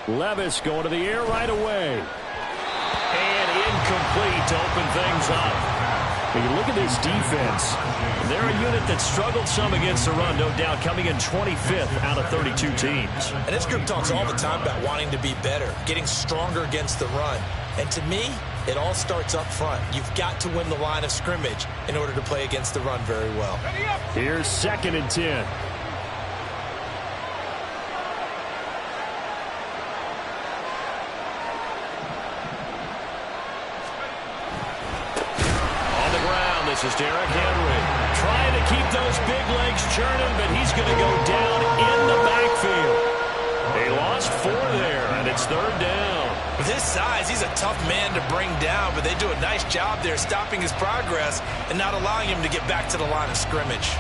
Levis going to the air right away. And incomplete to open things up. When you look at this defense, they're a unit that struggled some against the run, no doubt, coming in 25th out of 32 teams. And this group talks all the time about wanting to be better, getting stronger against the run. And to me, it all starts up front. You've got to win the line of scrimmage in order to play against the run very well. Here's 2nd and 10. This is Derrick Henry trying to keep those big legs churning, but he's going to go down in the backfield. They lost 4 there, and it's 3rd down. With his size, he's a tough man to bring down, but they do a nice job there stopping his progress and not allowing him to get back to the line of scrimmage.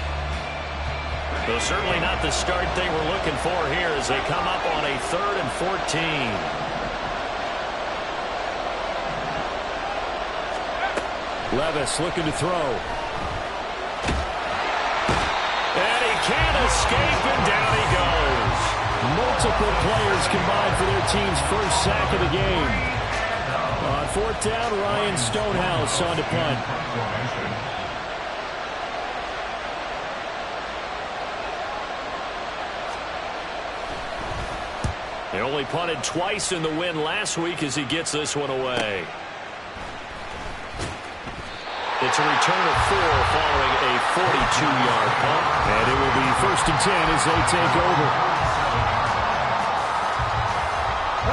Well, certainly not the start they were looking for here as they come up on a 3rd and 14. Levis looking to throw. And he can't escape, and down he goes. Multiple players combined for their team's first sack of the game. On 4th down, Ryan Stonehouse on to punt. They only punted twice in the win last week as he gets this one away. It's a return of 4 following a 42-yard punt. And it will be 1st and 10 as they take over.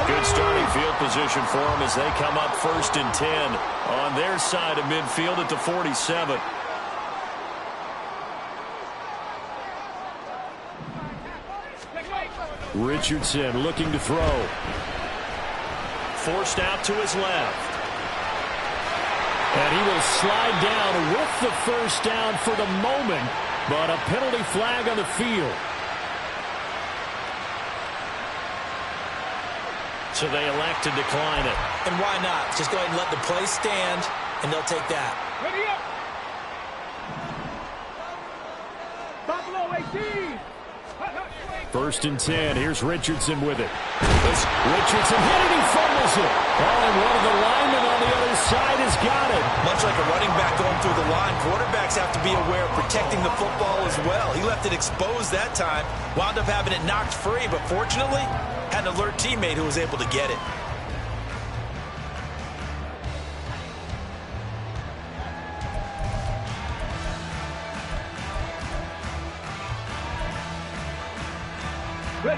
Good starting field position for them as they come up 1st and 10 on their side of midfield at the 47. Richardson looking to throw. Forced out to his left. And he will slide down with the 1st down for the moment, but a penalty flag on the field. So they elect to decline it. And why not? Just go ahead and let the play stand, and they'll take that. Ready up. Buffalo 18. 1st and 10. Here's Richardson with it. Richardson hit it. He fumbles it. Oh, and one of the linemen on the other side has got it. Much like a running back going through the line, quarterbacks have to be aware of protecting the football as well. He left it exposed that time. Wound up having it knocked free, but fortunately, had an alert teammate who was able to get it.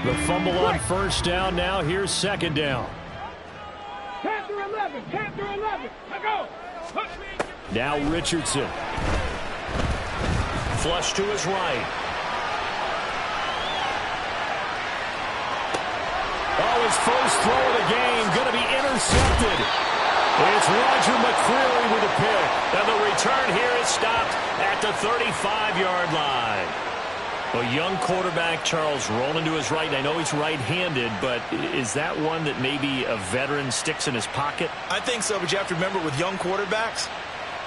The fumble on 1st down. Now here's 2nd down. 10 through 11. 10 through 11. Go. Now Richardson. Flush to his right. Oh, his first throw of the game going to be intercepted. It's Roger McCreary with a pick. And the return here is stopped at the 35-yard line. A young quarterback, Charles, rolling to his right. And I know he's right-handed, but is that one that maybe a veteran sticks in his pocket? I think so, but you have to remember with young quarterbacks,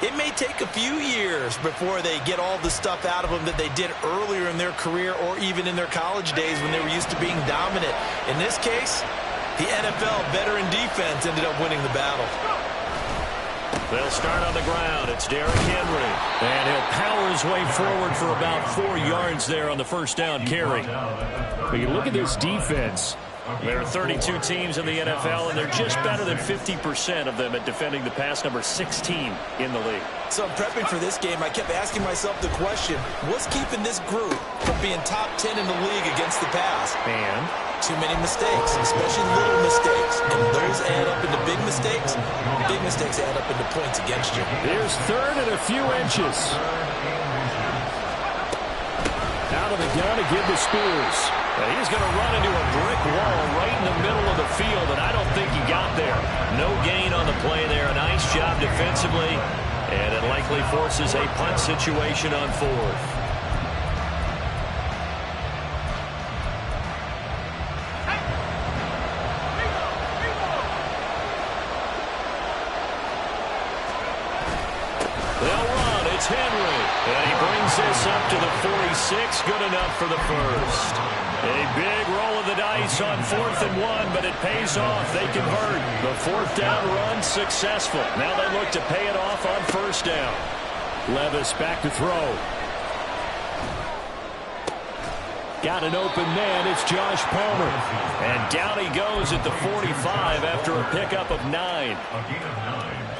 it may take a few years before they get all the stuff out of them that they did earlier in their career or even in their college days when they were used to being dominant. In this case, the NFL veteran defense ended up winning the battle. They'll start on the ground. It's Derrick Henry. And he'll power his way forward for about 4 yards there on the 1st down carry. But you look at this defense. There are 32 teams in the NFL, and they're just better than 50% of them at defending the pass, number 16 in the league. So prepping for this game, I kept asking myself the question, what's keeping this group from being top 10 in the league against the pass? And too many mistakes, especially little mistakes. And those add up into big mistakes. Big mistakes add up into points against you. Here's 3rd and a few inches. Out of the gun to give to Spears. And he's going to run into a brick wall right in the middle of the field, and I don't think he got there. No gain on the play there. A nice job defensively, and it likely forces a punt situation on fourth. They'll run. It's Henry. And he brings this up to the 46. Good enough for the first. A big roll of the dice on 4th and 1, but it pays off. They convert. The 4th down run successful. Now they look to pay it off on 1st down. Levis back to throw. Got an open man. It's Josh Palmer. And down he goes at the 45 after a pickup of 9.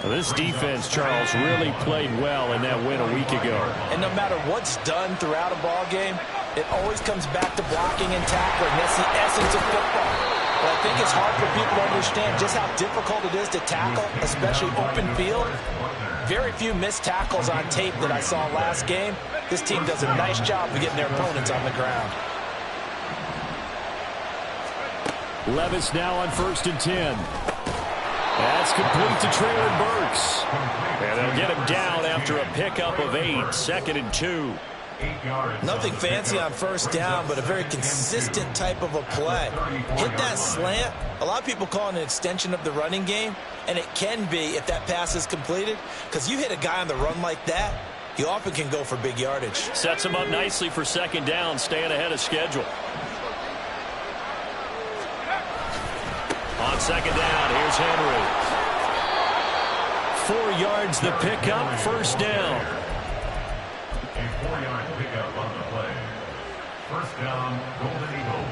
This defense, Charles, really played well in that win a week ago. And no matter what's done throughout a ball game, it always comes back to blocking and tackling. That's the essence of football. But I think it's hard for people to understand just how difficult it is to tackle, especially open field. Very few missed tackles on tape that I saw last game. This team does a nice job of getting their opponents on the ground. Levis now on 1st and 10. That's complete to Traylon Burks. And they'll get him down after a pickup of 8. 2nd and 2. Nothing fancy on 1st down, but a very consistent type of a play. Hit that slant. A lot of people call it an extension of the running game, and it can be if that pass is completed, because you hit a guy on the run like that, you often can go for big yardage. Sets him up nicely for 2nd down, staying ahead of schedule. On 2nd down, here's Henry. 4 yards the pickup, 1st down. A 4-yard pickup on the play. 1st down, Golden Eagles.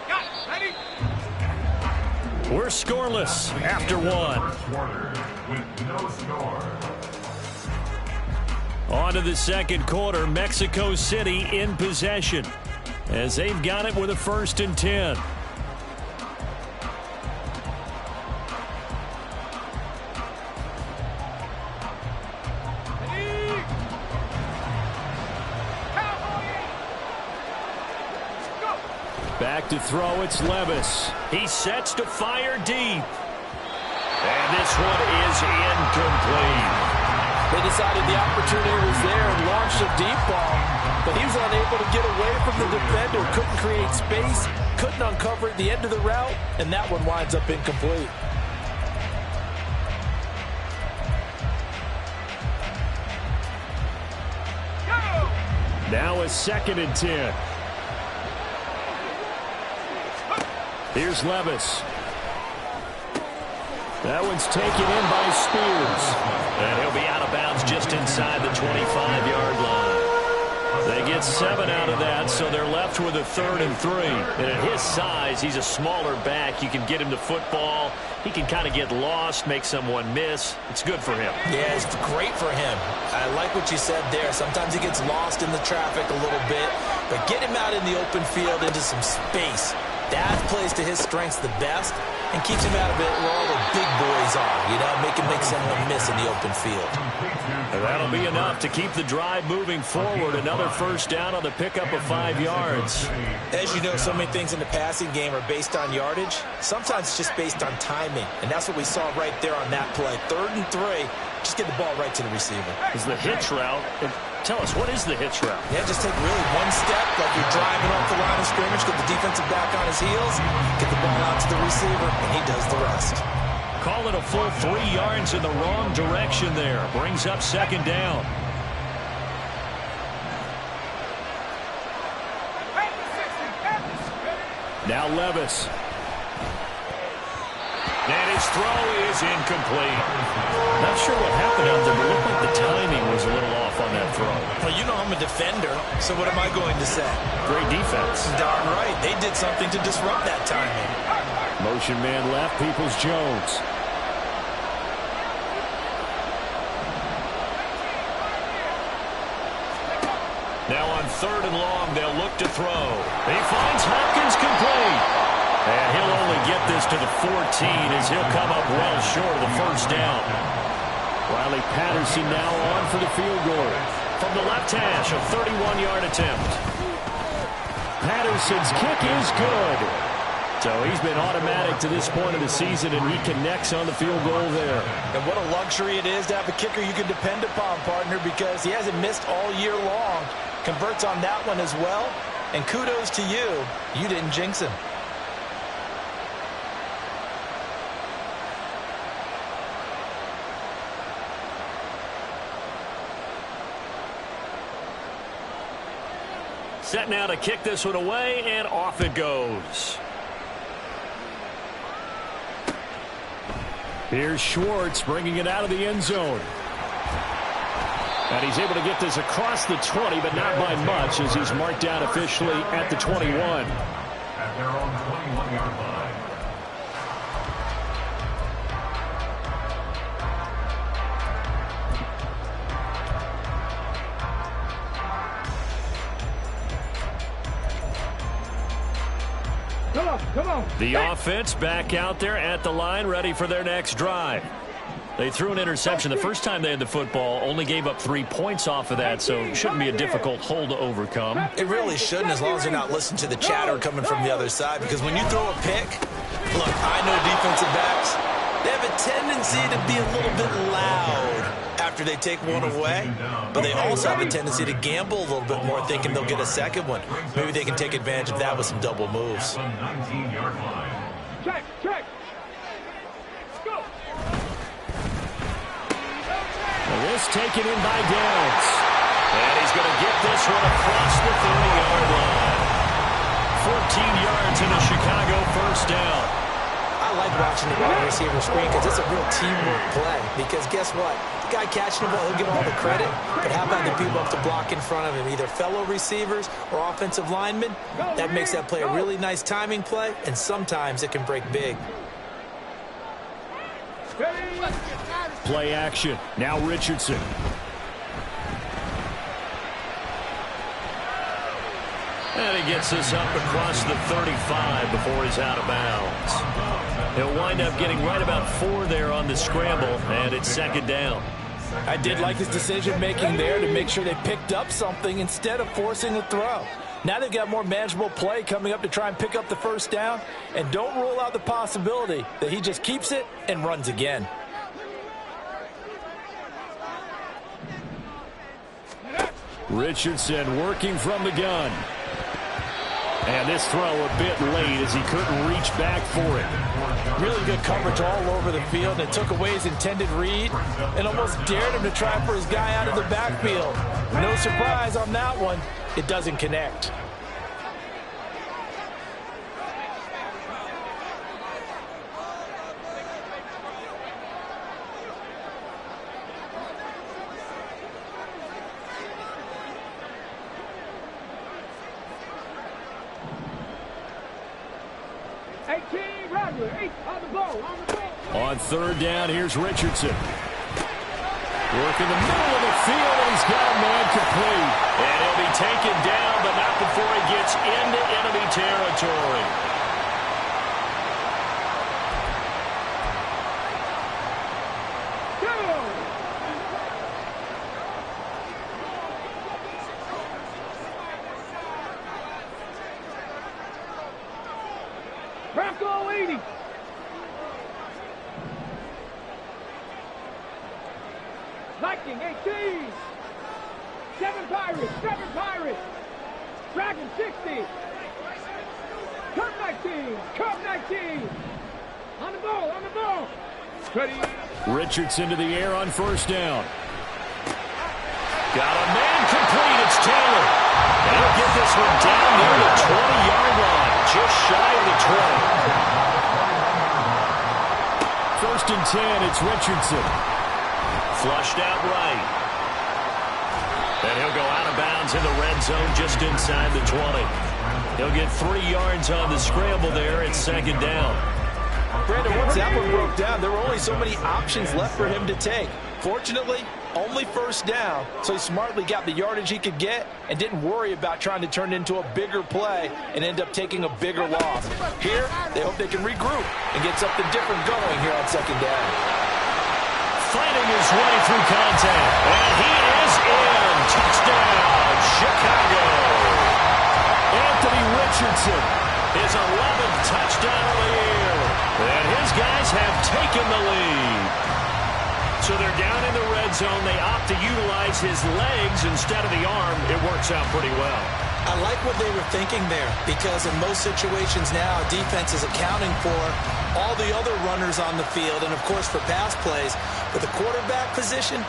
Got it. Ready? We're scoreless after 1. Quarter with no score. On to the 2nd quarter, Mexico City in possession, as they've got it with a 1st and 10. Back to throw, it's Levis. He sets to fire deep. And this one is incomplete. They decided the opportunity was there and launched a deep ball, but he was unable to get away from the defender, couldn't create space, couldn't uncover at the end of the route, and that one winds up incomplete. Now a 2nd and 10. Here's Levis. That one's taken in by Spears. And he'll be out of bounds just inside the 25-yard line. They get 7 out of that, so they're left with a 3rd and 3. And at his size, he's a smaller back. You can get him to football. He can kind of get lost, make someone miss. It's good for him. Yeah, it's great for him. I like what you said there. Sometimes he gets lost in the traffic a little bit, but get him out in the open field into some space. That plays to his strengths the best and keeps him out of it where all the big boys are, you know, make someone miss in the open field. And that'll be enough to keep the drive moving forward. Another 1st down on the pickup of 5 yards. As you know, so many things in the passing game are based on yardage. Sometimes it's just based on timing, and that's what we saw right there on that play. 3rd and 3, just get the ball right to the receiver. Is the hitch route. Tell us, what is the hitch route? Yeah, just take really one step, like you're driving off the line of scrimmage, get the defensive back on his heels, get the ball out to the receiver, and he does the rest. Call it a full 3 yards in the wrong direction there. Brings up 2nd down. Now Levis. And his throw is incomplete. Not sure what happened out there, but it looked like the timing was a little off on that throw. Well, you know I'm a defender, so what am I going to say? Great defense. Darn right. They did something to disrupt that timing. Motion man left, Peoples-Jones. Now on 3rd and long, they'll look to throw. He finds Hopkins complete. And he'll only get this to the 14 as he'll come up well short of the 1st down. Riley Patterson now on for the field goal. From the left hash, a 31-yard attempt. Patterson's kick is good. So he's been automatic to this point of the season, and he connects on the field goal there. And what a luxury it is to have a kicker you can depend upon, partner, because he hasn't missed all year long. Converts on that one as well. And kudos to you. You didn't jinx him. Set now to kick this one away, and off it goes. Here's Schwartz bringing it out of the end zone. And he's able to get this across the 20, but not by much, as he's marked down officially at the 21. At their own 21-yard line. Come on. The offense back out there at the line, ready for their next drive. They threw an interception the first time they had the football, only gave up 3 points off of that, so it shouldn't be a difficult hole to overcome. It really shouldn't, as long as they're not listening to the chatter coming from the other side, because when you throw a pick, look, I know defensive backs, they have a tendency to be a little bit loud after they take one away, but they also have a tendency to gamble a little bit more, thinking they'll get a second one. Maybe they can take advantage of that with some double moves. 19-yard line. Check. Go. This taken in by Downs. And he's going to get this one across the 30-yard line. 14 yards in a Chicago first down. I like watching the wide receiver screen because it's a real teamwork play. Because guess what? The guy catching the ball, he'll get all the credit. But how about the people up to block in front of him, either fellow receivers or offensive linemen? That makes that play a really nice timing play, and sometimes it can break big. Play action. Now Richardson. And he gets this up across the 35 before he's out of bounds. He'll wind up getting right about 4 there on the scramble, and it's second down. I did like his decision-making there to make sure they picked up something instead of forcing a throw. Now they've got more manageable play coming up to try and pick up the first down, and don't rule out the possibility that he just keeps it and runs again. Richardson working from the gun. And this throw a bit late as he couldn't reach back for it. Really good coverage all over the field. It took away his intended read and almost dared him to try for his guy out of the backfield. No surprise on that one. It doesn't connect. On third down, here's Richardson. Working the middle of the field, and he's got a man complete. And he'll be taken down, but not before he gets into enemy territory. Bronco 80. Viking 18. 7 Pirates. Dragon 60. Cub 19. On the ball. Ready. Richardson to the air on first down. Got a man complete. It's Taylor. And he'll get this one down near the 20-yard line. Just shy of the 20. First and 10, it's Richardson. Flushed out right. And he'll go out of bounds in the red zone just inside the 20. He'll get 3 yards on the scramble there. It's second down. Brandon, once that one broke down, there were only so many options left for him to take. Fortunately, only first down, so he smartly got the yardage he could get and didn't worry about trying to turn it into a bigger play and end up taking a bigger loss. Here, they hope they can regroup and get something different going here on second down. Fighting his way through contact, and he is in. Touchdown, Chicago. Anthony Richardson His 11th touchdown of the year. And his guys have taken the lead. So they're down in the red zone. They opt to utilize his legs instead of the arm. It works out pretty well. I like what they were thinking there, because in most situations now, defense is accounting for all the other runners on the field and, of course, for pass plays. But the quarterback position,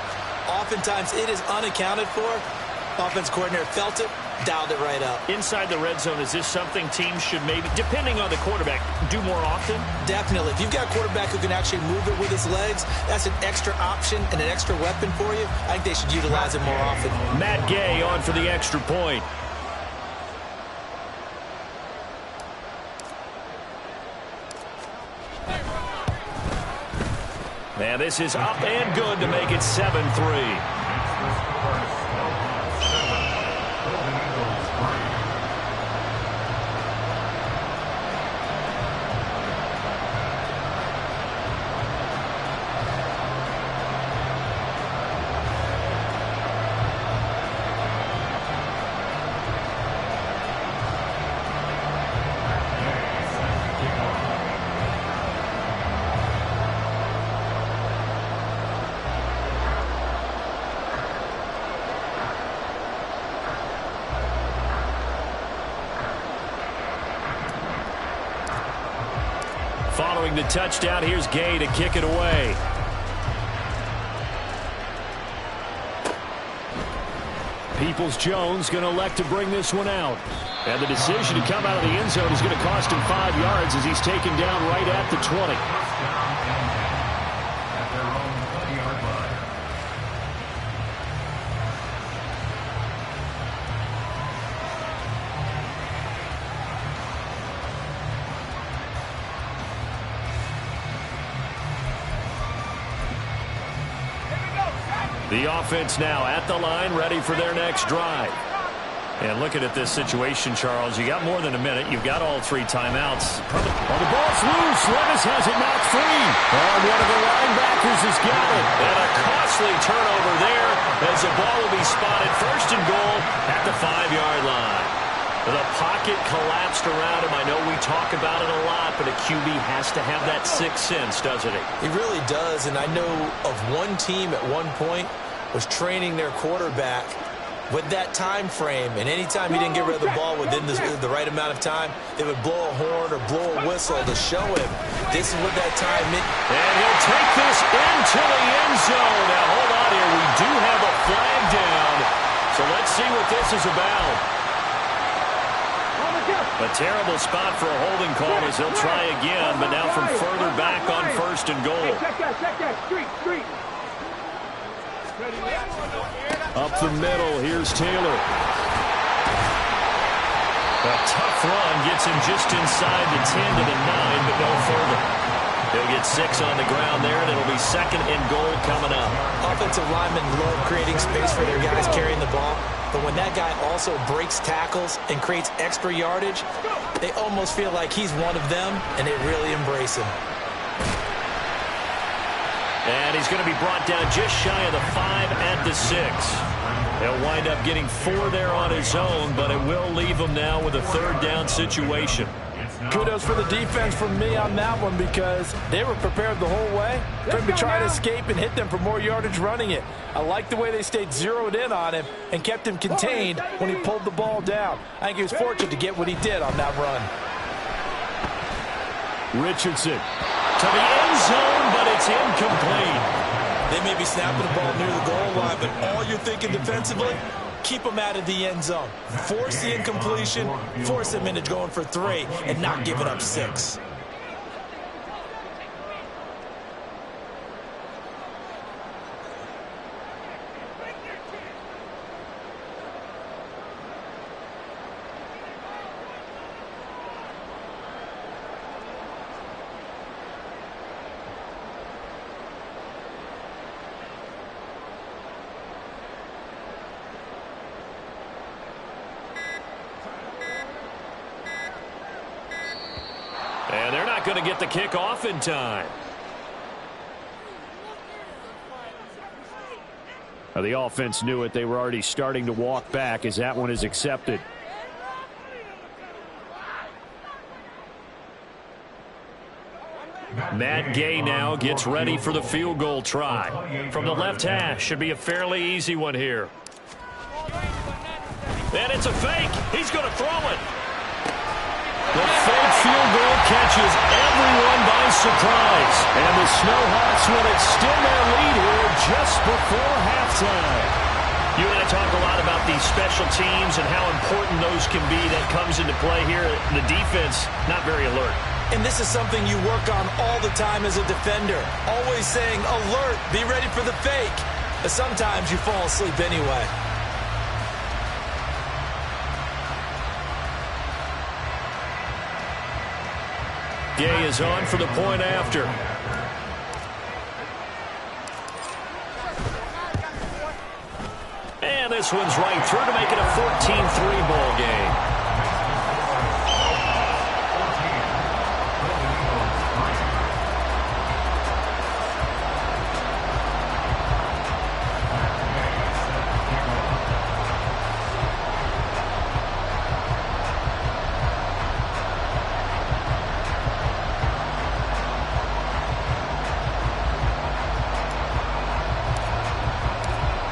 oftentimes it is unaccounted for. Offense coordinator felt it, dialed it right up. Inside the red zone, is this something teams should maybe, depending on the quarterback, do more often? Definitely. If you've got a quarterback who can actually move it with his legs, that's an extra option and an extra weapon for you. I think they should utilize it more often. Matt Gay on for the extra point. And this is up and good to make it 7-3. Following the touchdown, here's Gay to kick it away. Peoples-Jones going to elect to bring this one out. And the decision to come out of the end zone is going to cost him 5 yards as he's taken down right at the 20. At their own 20-yard line. The offense now at the line, ready for their next drive. And looking at this situation, Charles, you got more than a minute. You've got all 3 timeouts. Oh, the ball's loose. Levis has it knocked free. Oh, one of the linebackers has got it. And a costly turnover there as the ball will be spotted first and goal at the 5-yard line. The pocket collapsed around him. I know we talk about it a lot, but a QB has to have that sixth sense, doesn't he? He really does, and I know of one team at one point was training their quarterback with that time frame, and anytime he didn't get rid of the ball within the right amount of time, they would blow a horn or blow a whistle to show him this is what that time meant. And he'll take this into the end zone. Now, hold on here. We do have a flag down, so let's see what this is about. A terrible spot for a holding call as they'll try again, but now from further back on first and goal. Up the middle, here's Taylor. A tough run gets him just inside the 10 to the 9, but no further. He'll get 6 on the ground there, and it'll be second and goal coming up. Offensive linemen love creating space for their guys carrying the ball, but when that guy also breaks tackles and creates extra yardage, they almost feel like he's one of them, and they really embrace him. And he's going to be brought down just shy of the 5 at the 6. He'll wind up getting 4 there on his own, but it will leave him now with a third down situation. Kudos for the defense from me on that one, because they were prepared the whole way. Couldn't be trying to escape and hit them for more yardage running it. I like the way they stayed zeroed in on him and kept him contained when he pulled the ball down. I think he was fortunate to get what he did on that run. Richardson to the end zone, but it's incomplete. They may be snapping the ball near the goal line, but all you're thinking defensively, keep them out of the end zone. Force the incompletion, force them into going for 3, and not giving up 6. And they're not going to get the kick off in time. Now, the offense knew it. They were already starting to walk back as that one is accepted. Matt Gay now gets ready for the field goal try. From the left hash, should be a fairly easy one here. And it's a fake. He's going to throw it. The fake field goal catches everyone by surprise. And the Snowhawks will extend their lead here just before halftime. You're going to talk a lot about these special teams and how important those can be. That comes into play here. The defense, not very alert. And this is something you work on all the time as a defender. Always saying, alert, be ready for the fake. But sometimes you fall asleep anyway. Gay is on for the point after. And this one's right through to make it a 14-3 ball game.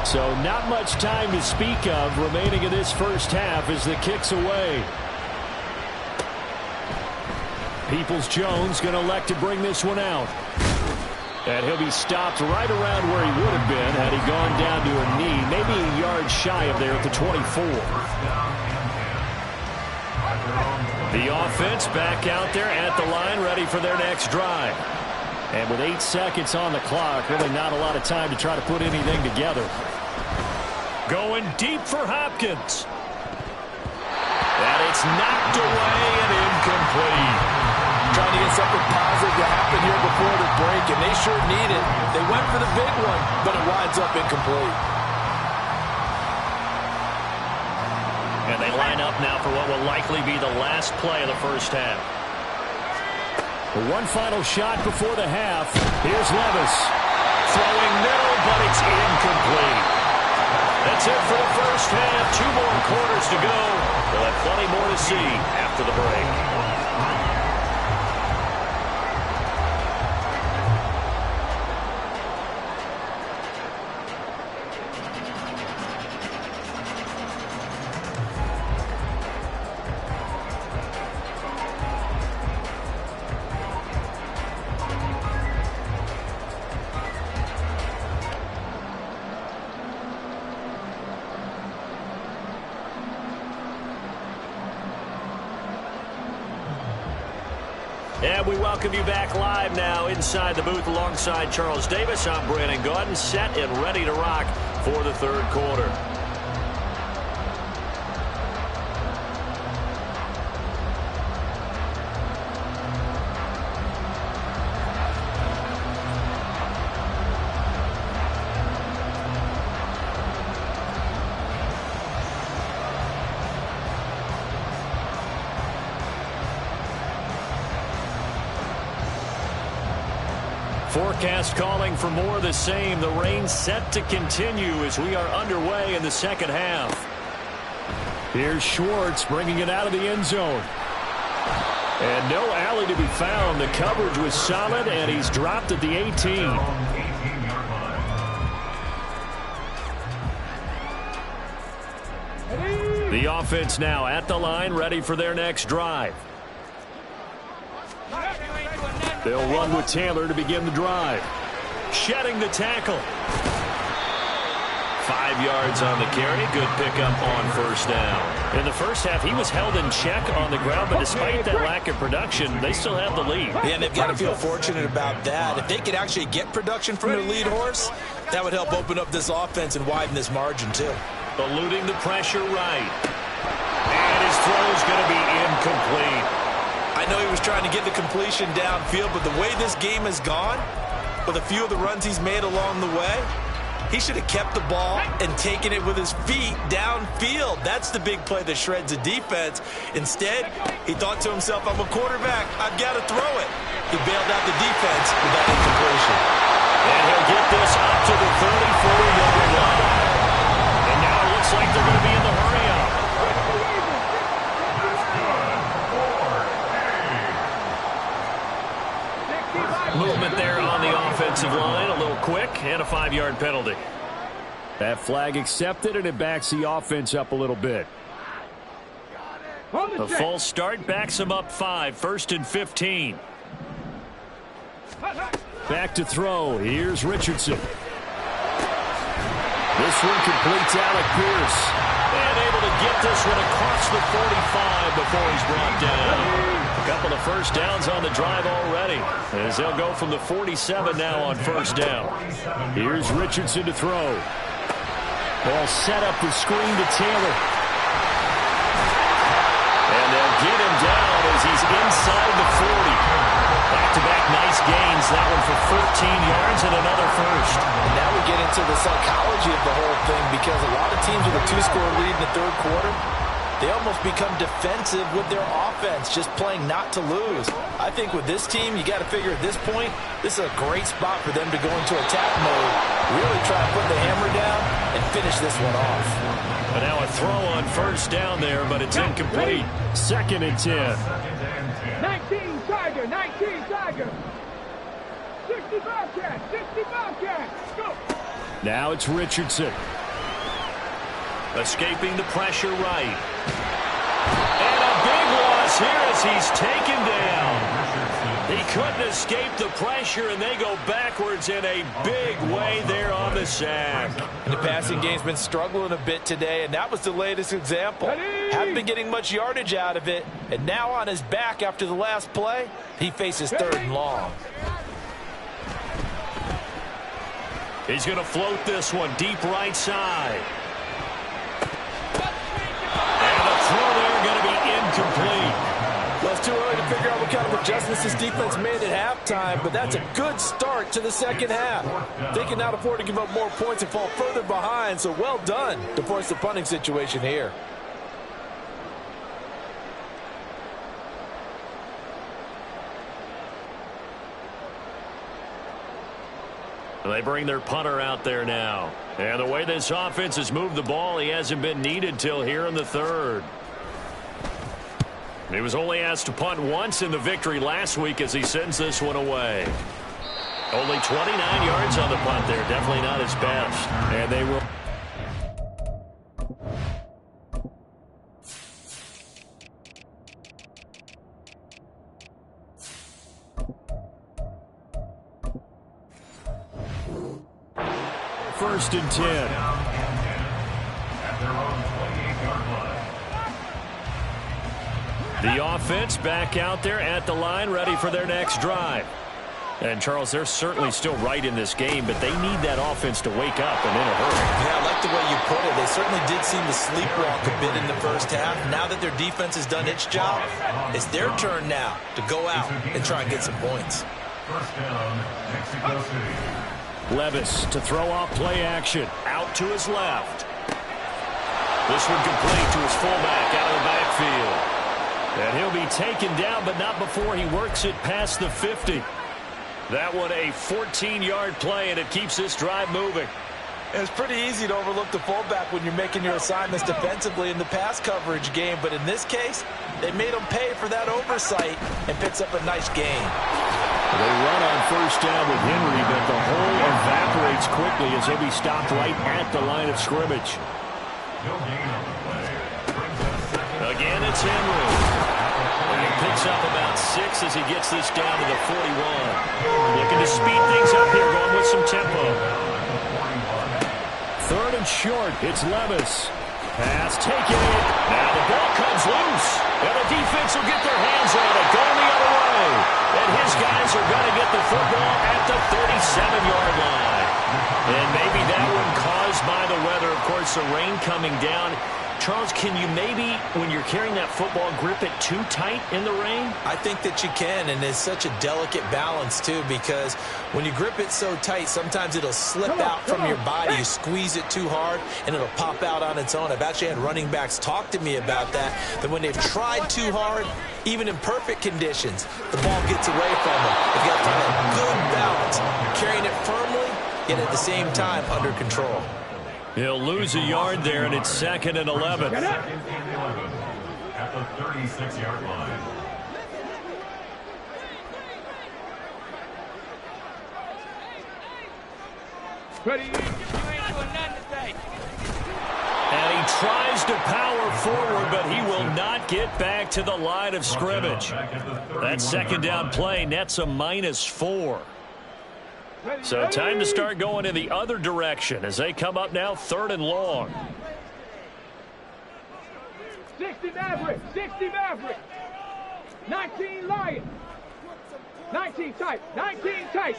So not much time to speak of remaining in this first half as the kick's away. Peoples-Jones going to elect to bring this one out. And he'll be stopped right around where he would have been had he gone down to a knee, maybe a yard shy of there at the 24. The offense back out there at the line, ready for their next drive. And with 8 seconds on the clock, really not a lot of time to try to put anything together. Going deep for Hopkins. And it's knocked away and incomplete. Trying to get something positive to happen here before the break, and they sure need it. They went for the big one, but it winds up incomplete. And they line up now for what will likely be the last play of the first half. One final shot before the half. Here's Levis. Throwing middle, but it's incomplete. That's it for the first half. 2 more quarters to go. We'll have plenty more to see after the break. And we welcome you back live now inside the booth alongside Charles Davis. I'm Brandon Gaudin, set and ready to rock for the third quarter. Forecast calling for more of the same. The rain set to continue as we are underway in the second half. Here's Schwartz bringing it out of the end zone. And no alley to be found. The coverage was solid, and he's dropped at the 18. The offense now at the line, ready for their next drive. They'll run with Taylor to begin the drive. Shedding the tackle. 5 yards on the carry. Good pickup on first down. In the first half, he was held in check on the ground, but despite that lack of production, they still have the lead. Yeah, and they've got to feel fortunate about that. If they could actually get production from their lead horse, that would help open up this offense and widen this margin, too. Eluding the pressure right. And his throw's going to be incomplete. I know he was trying to get the completion downfield, but the way this game has gone, with a few of the runs he's made along the way, he should have kept the ball and taken it with his feet downfield. That's the big play that shreds a defense. Instead, he thought to himself, I'm a quarterback, I've got to throw it. He bailed out the defense with that incompletion. And he'll get this up to the 34-yard line. And now it looks like they're going to be in the hurry-up. out there on the offensive line. A little quick and a 5-yard penalty. That flag accepted, and it backs the offense up a little bit. A false start backs them up 5. 1st and 15. Back to throw. Here's Richardson. This one completes Alec Pierce. And able to get this one across the 45 before he's brought down. A couple of first downs on the drive already, as they'll go from the 47 now on first down. Here's Richardson to throw. Ball set up the screen to Taylor. And they'll get him down as he's inside the 40. Back-to-back nice gains. That one for 14 yards and another first. And now we get into the psychology of the whole thing, because a lot of teams with a 2-score lead in the third quarter, they almost become defensive with their offense, just playing not to lose. I think with this team, you got to figure at this point, this is a great spot for them to go into attack mode, really try to put the hammer down and finish this one off. But now a throw on first down there, but it's incomplete. 2nd and 10. 19 Tiger, 19 Tiger. 60 Bobcats, 60 Bobcats. Go. Now it's Richardson. Escaping the pressure right. And a big loss here as he's taken down. He couldn't escape the pressure, and they go backwards in a big way there on the sack. And the passing game's been struggling a bit today, and that was the latest example. Haven't been getting much yardage out of it, and now on his back after the last play, he faces 3rd and long. He's going to float this one deep right side. And the throw there going to be incomplete. Well, it's too early to figure out what kind of adjustments this defense made at halftime, but that's a good start to the second half. They can now afford to give up more points and fall further behind, so well done to force the punting situation here. They bring their punter out there now. And the way this offense has moved the ball, he hasn't been needed till here in the 3rd. He was only asked to punt once in the victory last week as he sends this one away. Only 29 yards on the punt there. Definitely not his best. And they will. First and 10. At their own 28-yard line. The offense back out there at the line, ready for their next drive. And, Charles, they're certainly still right in this game, but they need that offense to wake up and in a hurry. Yeah, I like the way you put it. They certainly did seem to sleepwalk a bit in the first half. Now that their defense has done its job, it's their turn now to go out and try and get some points. First down, Mexico City. Levis to throw off play action. Out to his left. This one complete to his fullback out of the backfield. And he'll be taken down, but not before he works it past the 50. That one a 14-yard play, and it keeps this drive moving. It's pretty easy to overlook the fullback when you're making your assignments defensively in the pass coverage game, but in this case, they made him pay for that oversight and picks up a nice gain. They run on first down with Henry, but the hole evaporates quickly as he'll be stopped right at the line of scrimmage. No gain on the play. Brings up second. Again, it's Henry. And he picks up about 6 as he gets this down to the 41. Looking to speed things up here, going with some tempo. 3rd and short, it's Levis. Pass taken in. Now the ball comes loose. And the defense will get their hands on it, going the other way. And his guys are going to get the football at the 37-yard line. And maybe that one caused by the weather. Of course, the rain coming down. Charles, can you maybe, when you're carrying that football, grip it too tight in the rain? I think that you can, and it's such a delicate balance, too, because when you grip it so tight, sometimes it'll slip out from your body. You squeeze it too hard, and it'll pop out on its own. I've actually had running backs talk to me about that when they've tried too hard, even in perfect conditions, the ball gets away from them. You've got to find a good balance, carrying it firmly, yet at the same time under control. He'll lose a yard there, and it's 2nd and 11. Second and 11 at the 36-yard line. Ready? And he tries to power forward, but he will not get back to the line of scrimmage. That second down play nets a -4. So time to start going in the other direction as they come up now 3rd and long. 60 Maverick, 60 Maverick. 19 Lions. 19 tight, 19 tight.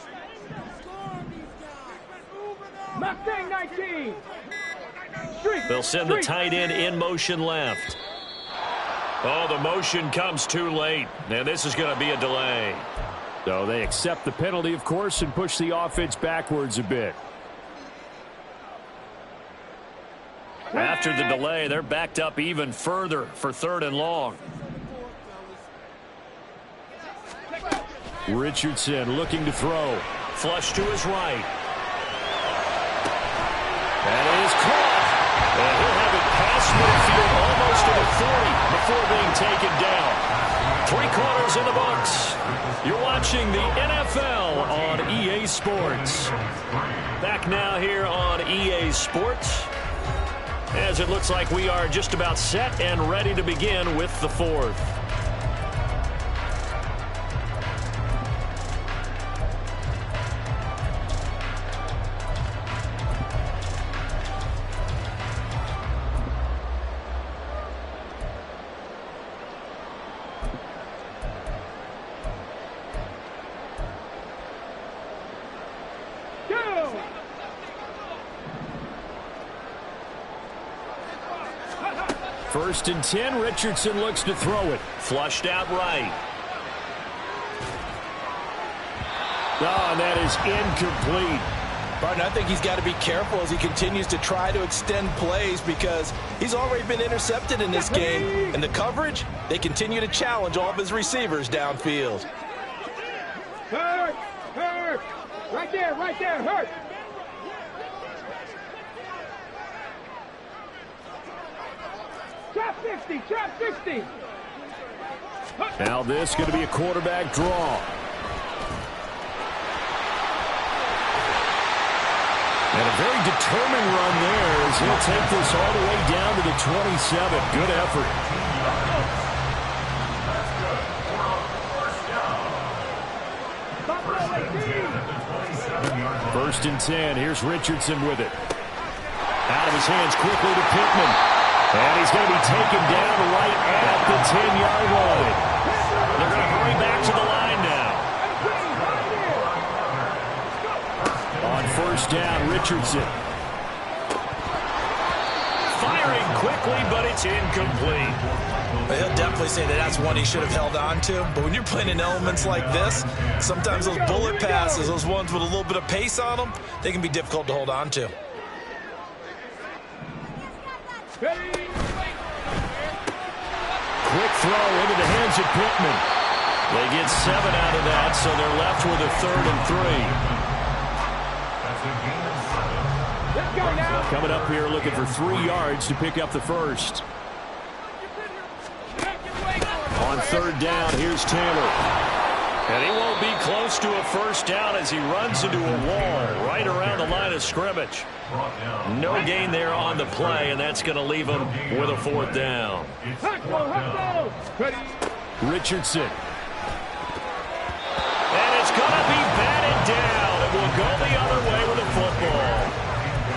Mustang 19. They'll send the tight end in motion left. Oh, the motion comes too late. And this is going to be a delay. So they accept the penalty, of course, and push the offense backwards a bit. After the delay, they're backed up even further for 3rd and long. Richardson looking to throw. Flush to his right. That is caught. And he'll have it past midfield almost to the 40 before being taken down. 3 quarters in the books. You're watching the NFL on EA Sports. Back now here on EA Sports, as it looks like we are just about set and ready to begin with the 4th. First and 10, Richardson looks to throw it. Flushed out right. Oh, and that is incomplete. Barton, I think he's got to be careful as he continues to try to extend plays because he's already been intercepted in this game. And the coverage, they continue to challenge all of his receivers downfield. Hurt! Hurt! Right there, hurt! Trap 60, trap 60! Now this going to be a quarterback draw. And a very determined run there as he'll take this all the way down to the 27. Good effort. First and 10. Here's Richardson with it. Out of his hands quickly to Pittman. And he's going to be taken down right at the 10-yard line. They're going to hurry back to the line now. On first down, Richardson. Firing quickly, but it's incomplete. He'll definitely say that that's one he should have held on to. But when you're playing in elements like this, sometimes those bullet passes, those ones with a little bit of pace on them, they can be difficult to hold on to. Quick throw into the hands of Pittman. They get 7 out of that, so they're left with a 3rd and 3. Let's go now! Coming up here looking for 3 yards to pick up the first. On third down, here's Taylor. And he won't be close to a first down as he runs into a wall right around the line of scrimmage. No gain there on the play, and that's going to leave him with a 4th down. Richardson. And it's going to be batted down. It will go the other way with the football.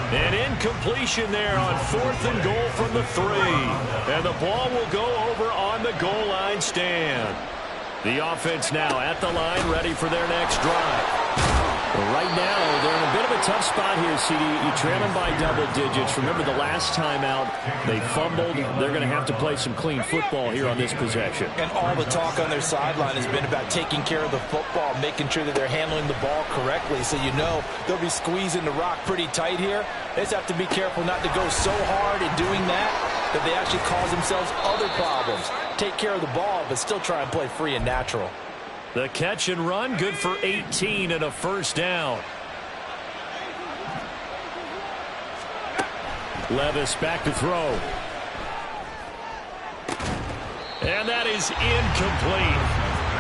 An incompletion there on 4th and goal from the 3. And the ball will go over on the goal line stand. The offense now at the line, ready for their next drive. Well, right now, they're in a bit of a tough spot here, CD. You trail them by double digits. Remember the last time out, they fumbled. They're going to have to play some clean football here on this possession. And all the talk on their sideline has been about taking care of the football, making sure that they're handling the ball correctly. So you know they'll be squeezing the rock pretty tight here. They just have to be careful not to go so hard in doing that they actually cause themselves other problems. Take care of the ball, but still try and play free and natural. The catch and run, good for 18 and a first down. Levis back to throw. And that is incomplete.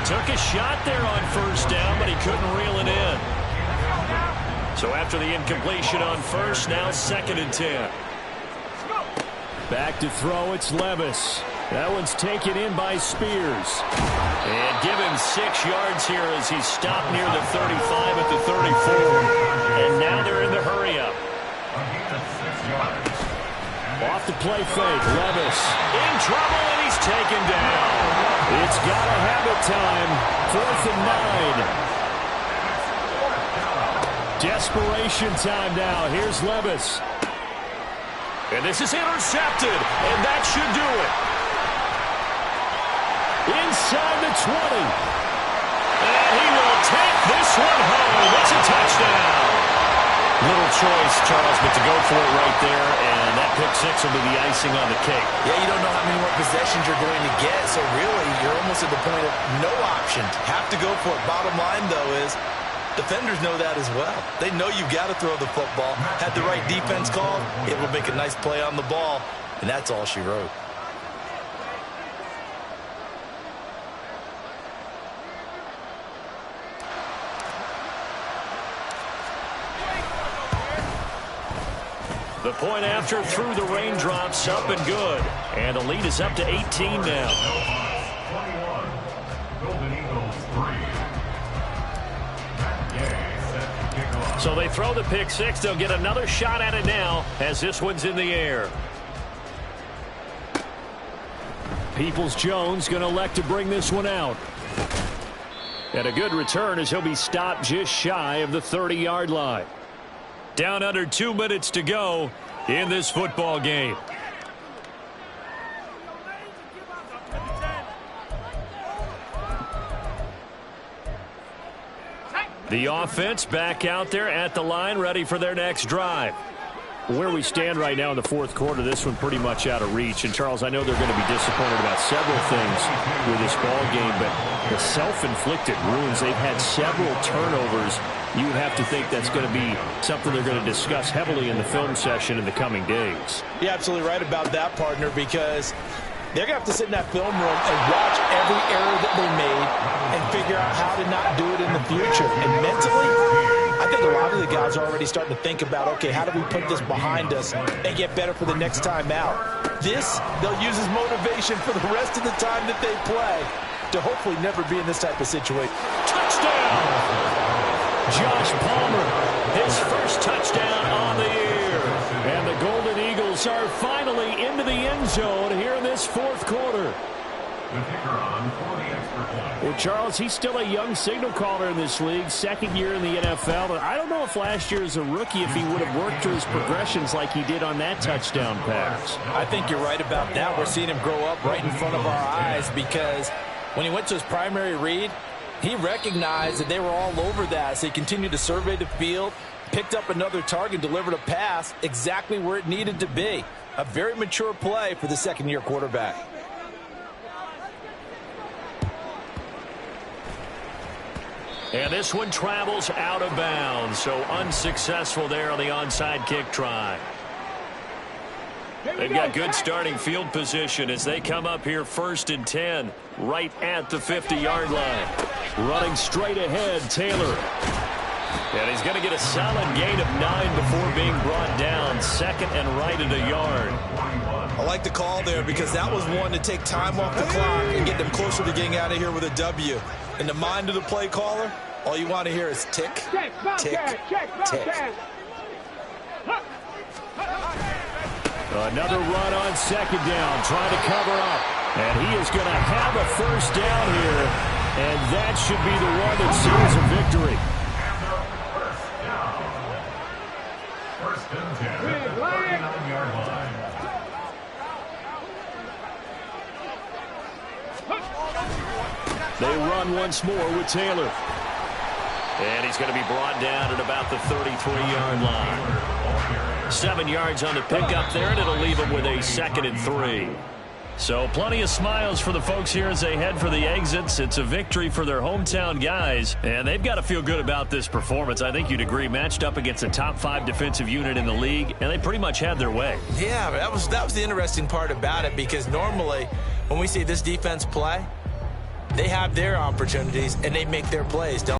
Took a shot there on first down, but he couldn't reel it in. So after the incompletion on first, now 2nd and 10. Back to throw, it's Levis. That one's taken in by Spears. And give him 6 yards here as he's stopped near the 35 at the 34. And now they're in the hurry-up. Off the play fake, Levis. In trouble, and he's taken down. It's got to have it time. 4th and 9. Desperation time now. Here's Levis. And this is intercepted, and that should do it. Inside the 20. And he will take this one home. It's a touchdown. Little choice, Charles, but to go for it right there, and that pick six will be the icing on the cake. Yeah, you don't know how many more possessions you're going to get, so really you're almost at the point of no options. Have to go for it. Bottom line, though, is defenders know that as well. They know you've got to throw the football. Had the right defense called, it will make a nice play on the ball, and that's all she wrote. The point after through the raindrops, up and good. And the lead is up to 18 now. So they throw the pick six. They'll get another shot at it now as this one's in the air. Peoples-Jones going to elect to bring this one out. And a good return as he'll be stopped just shy of the 30-yard line. Down under 2 minutes to go in this football game. The offense back out there at the line, ready for their next drive. Where we stand right now in the fourth quarter, this one pretty much out of reach. And, Charles, I know they're going to be disappointed about several things with this ball game, but the self-inflicted wounds, they've had several turnovers. You would have to think that's going to be something they're going to discuss heavily in the film session in the coming days. You're absolutely right about that, partner, because they're going to have to sit in that film room and watch every error that they made and figure out how to not do it in the future. And mentally, I think a lot of the guys are already starting to think about, okay, how do we put this behind us and get better for the next time out? This, they'll use as motivation for the rest of the time that they play to hopefully never be in this type of situation. Touchdown! Josh Palmer, his first touchdown on the year. And the Golden Eagles are finally into the end zone here in this fourth quarter. Well, Charles, he's still a young signal caller in this league, second year in the NFL. But I don't know if last year as a rookie, if he would have worked through his progressions like he did on that touchdown pass. I think you're right about that. We're seeing him grow up right in front of our eyes because when he went to his primary read, he recognized that they were all over that, so he continued to survey the field, picked up another target, delivered a pass exactly where it needed to be. A very mature play for the second-year quarterback. And this one travels out of bounds, so unsuccessful there on the onside kick try. They've got good starting field position as they come up here 1st and 10, right at the 50-yard line. Running straight ahead, Taylor. And he's going to get a solid gain of 9 before being brought down. 2nd and right at a yard. I like the call there because that was one to take time off the clock and get them closer to getting out of here with a W. In the mind of the play caller, all you want to hear is tick, tick, tick. Another run on 2nd down, trying to cover up. And he is going to have a first down here. And that should be the one that seals a victory. First and 10 at the 39-yard line. They run once more with Taylor. And he's going to be brought down at about the 33-yard line. 7 yards on the pickup there, and it'll leave him with a 2nd and 3. So plenty of smiles for the folks here as they head for the exits. It's a victory for their hometown guys, and they've got to feel good about this performance. I think you'd agree, matched up against a top 5 defensive unit in the league, and they pretty much had their way. Yeah, that was the interesting part about it because normally when we see this defense play, they have their opportunities and they make their plays, don't